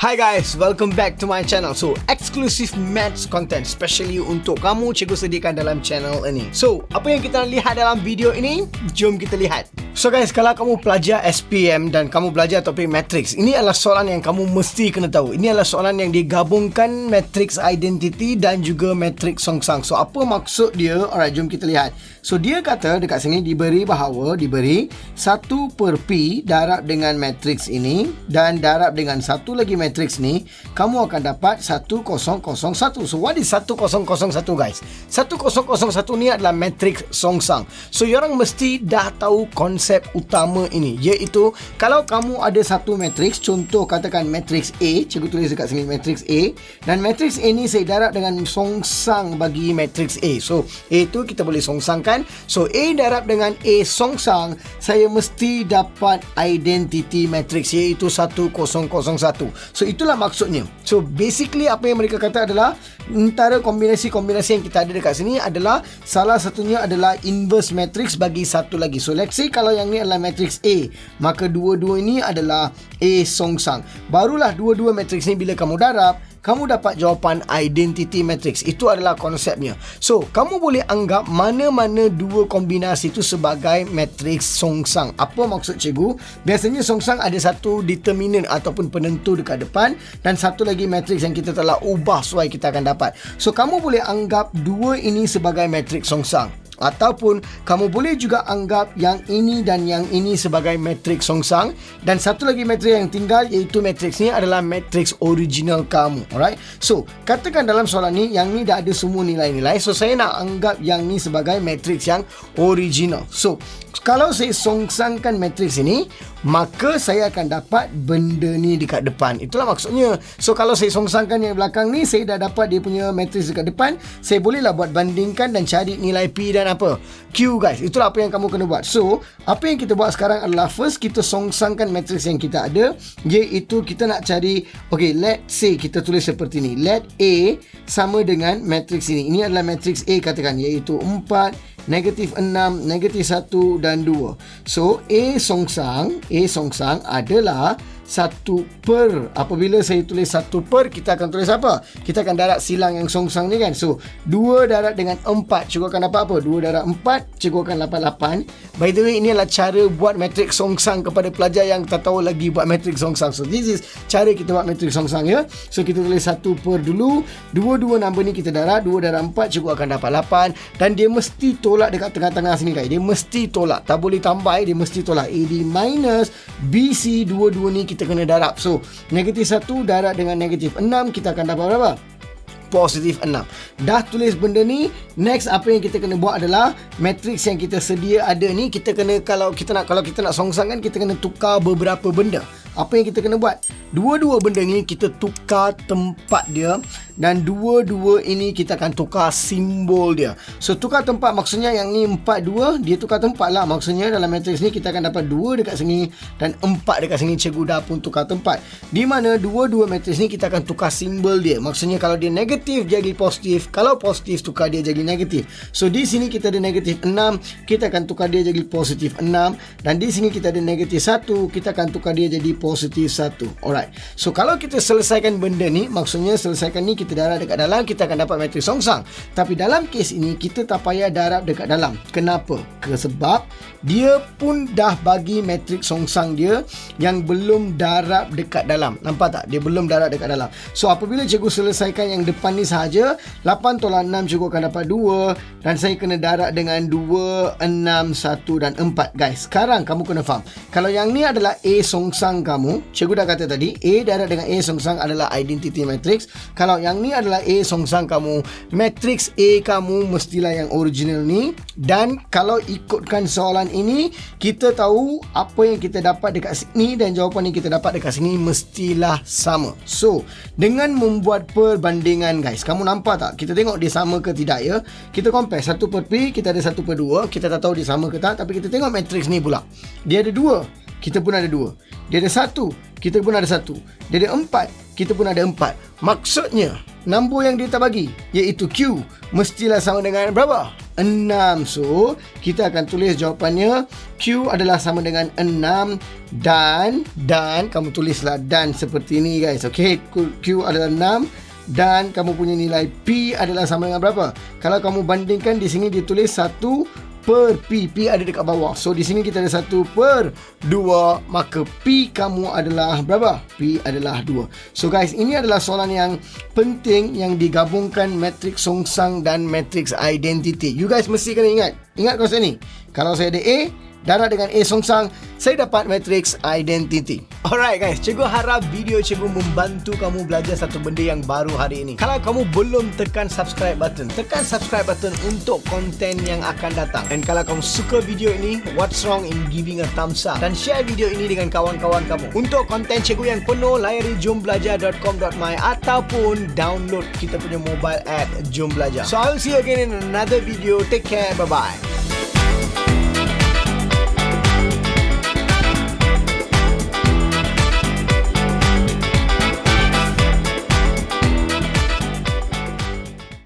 Hi guys, welcome back to my channel. So, exclusive maths content especially untuk kamu cikgu sediakan dalam channel ini. So, apa yang kita lihat dalam video ini? Jom kita lihat. So guys, kalau kamu pelajar SPM dan kamu belajar topik matrix, ini adalah soalan yang kamu mesti kena tahu. Ini adalah soalan yang digabungkan matrix identity dan juga matrix songsang. So, apa maksud dia? Alright, jom kita lihat. So, dia kata dekat sini diberi 1 per P darab dengan matrix ini dan darab dengan satu lagi matrix ni, kamu akan dapat 1001. So, what is 1001 guys? 1001 ni adalah matrix songsang. So, orang mesti dah tahu konsep utama ini, iaitu kalau kamu ada satu matrix, contoh katakan matrix A, cikgu tulis dekat sini matrix A, dan matrix A ni saya darab dengan songsang bagi matrix A. So, A tu kita boleh songsangkan. So, A darab dengan A songsang, saya mesti dapat identity matrix, iaitu 1001. So, itulah maksudnya. So, basically apa yang mereka kata adalah antara kombinasi-kombinasi yang kita ada dekat sini adalah salah satunya adalah inverse matrix bagi satu lagi. So, let's say kalau yang ni adalah matrix A, maka dua-dua ini adalah A songsang. Barulah dua-dua matrix ni bila kamu darab, kamu dapat jawapan identity matrix. Itu adalah konsepnya. So, kamu boleh anggap mana-mana dua kombinasi itu sebagai matrix songsang. Apa maksud cikgu? Biasanya songsang ada satu determinant ataupun penentu dekat depan dan satu lagi matrix yang kita telah ubah sesuai kita akan dapat. So, kamu boleh anggap dua ini sebagai matrix songsang. Ataupun kamu boleh juga anggap yang ini dan yang ini sebagai matrix songsang, dan satu lagi matrix yang tinggal iaitu matrix ni adalah matrix original kamu. Alright. So, katakan dalam soalan ni yang ni dah ada semua nilai-nilai. So, saya nak anggap yang ni sebagai matrix yang original. So, kalau saya songsangkan matrix ini, maka saya akan dapat benda ni dekat depan. Itulah maksudnya. So, kalau saya songsangkan yang belakang ni, saya dah dapat dia punya matrix dekat depan. Saya bolehlah buat bandingkan dan cari nilai P dan apa? Q guys. Itulah apa yang kamu kena buat. So, apa yang kita buat sekarang adalah first kita songsangkan matrix yang kita ada, iaitu kita nak cari, okay, let's say kita tulis seperti ni. Let A sama dengan matrix ini. Ini adalah matrix A katakan, iaitu 4, negatif 6, negatif 1 dan 2. So, A songsang adalah 1 per. Apabila saya tulis 1 per, kita akan tulis apa? Kita akan darab silang yang songsang ni kan. So, 2 darab dengan 4, cikgu akan dapat apa? 2 darab 4, cikgu akan dapat 8. By the way, ini adalah cara buat matrix songsang kepada pelajar yang tak tahu lagi buat matrix songsang. So, this is cara kita buat matrix songsang ya. So, kita tulis 1 per dulu. Dua-dua nombor ni kita darab. 2 darab 4, cikgu akan dapat 8. Dan dia mesti tolak dekat tengah-tengah sini guys. Dia mesti tolak. Tak boleh tambah, dia mesti tolak. AD minus BC, dua-dua ni kita kena darab. So, negatif 1 darab dengan negatif 6, kita akan dapat berapa? Positif 6. Dah tulis benda ni, next apa yang kita kena buat adalah matrix yang kita sedia ada ni, kita kena, kalau kita nak songsangkan, kita kena tukar beberapa benda. Apa yang kita kena buat? Dua-dua benda ni kita tukar tempat dia, dan dua-dua ini kita akan tukar simbol dia. So, tukar tempat maksudnya yang ni 4, 2, dia tukar tempat lah. Maksudnya dalam matrix ni kita akan dapat 2 dekat sini dan 4 dekat sini. Cikgu dah pun tukar tempat. Di mana dua-dua matrix ni kita akan tukar simbol dia. Maksudnya kalau dia negatif jadi positif, kalau positif tukar dia jadi negatif. So, di sini kita ada negatif 6, kita akan tukar dia jadi positif 6, dan di sini kita ada negatif 1, kita akan tukar dia jadi positif 1. Alright. So, kalau kita selesaikan benda ni, maksudnya selesaikan ni kita darab dekat dalam, kita akan dapat matrix songsang. Tapi dalam kes ini kita tak payah darab dekat dalam. Kenapa? Sebab dia pun dah bagi matrix songsang dia yang belum darab dekat dalam. Nampak tak? Dia belum darab dekat dalam. So, apabila cikgu selesaikan yang depan ni sahaja, 8 tolak 6 cikgu akan dapat 2, dan saya kena darab dengan 2, 6, 1 dan 4 guys. Sekarang kamu kena faham. Kalau yang ni adalah A songsang kamu, cikgu dah kata tadi, A darab dengan A songsang adalah identity matrix. Kalau yang ni adalah A songsang kamu, matrix A kamu mestilah yang original ni. Dan kalau ikutkan soalan ini, kita tahu apa yang kita dapat dekat sini dan jawapan yang kita dapat dekat sini mestilah sama. So, dengan membuat perbandingan guys, kamu nampak tak? Kita tengok dia sama ke tidak ya. Kita compare 1 per P, kita ada 1 per 2. Kita tak tahu dia sama ke tak, tapi kita tengok matrix ni pula. Dia ada 2, kita pun ada 2. Dia ada 1, kita pun ada 1. Dia ada 4, kita pun ada 4. Maksudnya, nombor yang dia tak bagi, iaitu Q, mestilah sama dengan berapa? 6. So, kita akan tulis jawapannya. Q adalah sama dengan 6 dan kamu tulislah dan seperti ini guys. Okay, Q adalah 6 dan kamu punya nilai P adalah sama dengan berapa? Kalau kamu bandingkan di sini ditulis 1 per P. P ada dekat bawah. So, di sini kita ada 1 per 2. Maka P kamu adalah berapa? P adalah 2. So, guys, ini adalah soalan yang penting yang digabungkan matriks songsang dan matriks identity. You guys mesti kena ingat. Ingat konsep ni. Kalau saya ada A, darab dengan A songsang, saya dapat matriks identity. Alright guys, cikgu harap video cikgu membantu kamu belajar satu benda yang baru hari ini. Kalau kamu belum tekan subscribe button, tekan subscribe button untuk konten yang akan datang. Dan kalau kamu suka video ini, what's wrong in giving a thumbs up? Dan share video ini dengan kawan-kawan kamu. Untuk konten cikgu yang penuh, layari jumbelajar.com.my ataupun download kita punya mobile app Jom Belajar. So I'll see you again in another video. Take care, bye-bye.